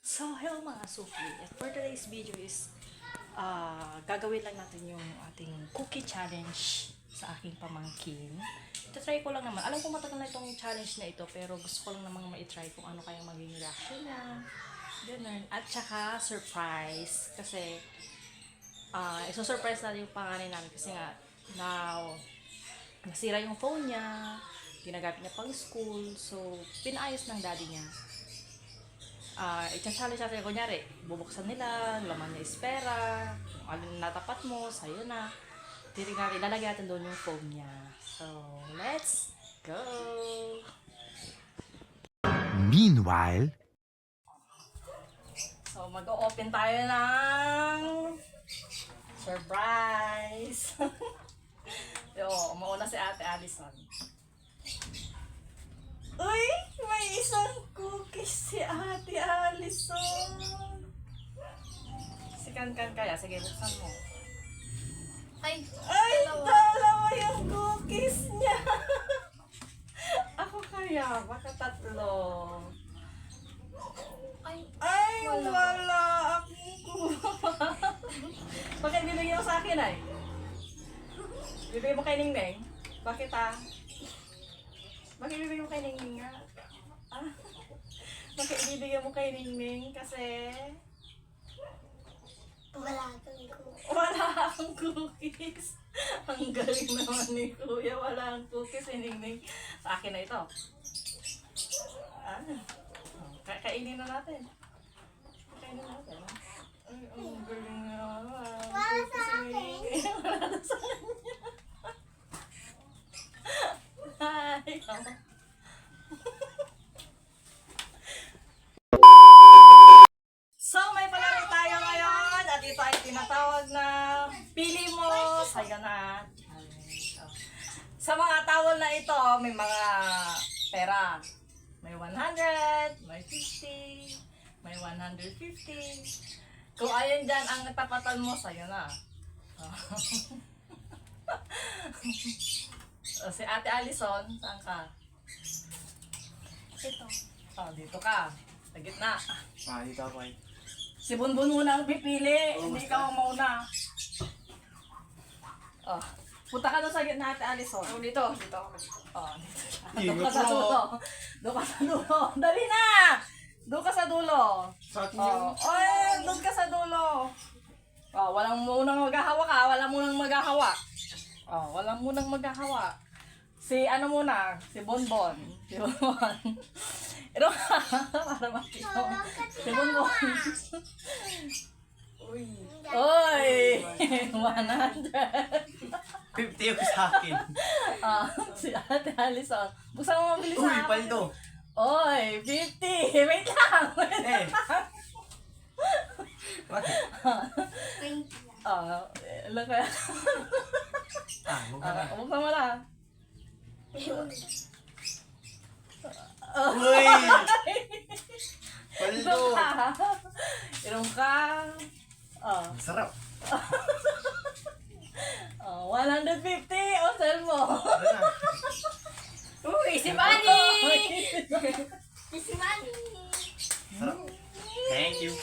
So, hello mga suki. For today's video is, gagawin lang natin yung ating cookie challenge sa aking pamangkin. Ito-try ko lang naman. Alam ko matagal na itong challenge na ito, pero gusto ko lang namang ma-try kung ano kayang maging reaction niya. Ganun. At saka, surprise. Kasi, iso-surprise natin yung panganay namin kasi nga, now, nasira yung phone niya, ginagamit niya pang school, so, pinaayos ng daddy niya. I-challenge natin, kunyari, bubuksan nila, laman niya is pera, kung alin natapat mo, sa'yo na. Ilalagay natin doon yung phone niya. So, let's go! Meanwhile, So, mag-o-open tayo ng surprise! Yo, mauna si Ate Alison. Uy! May isang cookies si Ate Alison! Si Kan-Kan kaya? Sige, buksan mo. Ay, Dalawa yung cookies niya! Ako kaya, baka tatlo. ay, Wala akong kuha. Bakit bibigyan mo sa akin ay? Bibigyan mo kay Ningning? Bakit Bakit bibigyan mo kay Ningning nga? Bakit bibigyan mo kay Ningning? Kasi wala wala akong kang cookies. Ang galing naman ni Kuya. Wala akong cookies si Ningning. Sa akin na ito. Kainin na natin. Kainin na natin. Ay, ang galing naman. Wala sa akin. Wala na sa kanya. Ay, So, may palaro tayo ngayon at ito ay tinatawag na pili mo, sa'yo na. Sa mga towel na ito, may mga pera. May 100, may 50, may 150. Kung ayun dyan ang tapatan mo, sa'yo na. Si Ate Alison, saan ka? Ito. Dito ka. Sa gitna. dito ako ay. Si Bunbun muna ang pipili, hindi ikaw ang mauna. Punta ka doon sa gitna, Ate Alison. Dito ako. Dito. Doon ka sa dulo. Doon ka sa dulo. Dali na! Doon ka sa dulo. Sa atin Doon ka sa dulo. Walang munang maghahawak ha. Walang munang maghahawak. Walang munang maghahawak. Si ano muna? Si Bonbon. Si Bonbon. Ito para makita mo. Si Bonbon. Uy! 100. 50 yung sa akin. Si Ate Alison. Buksan mo mabilis Uy, sa paldo. Oy, 50! Wait lang! Eh. Bakit? Alam kaya. Huwag ka na. Buksan mo na. Uy! Paldo. Irong ka. Sarap. 150! O, sell mo. Ano na? Uy, si Manny! Si Manny! Sarap. Thank you.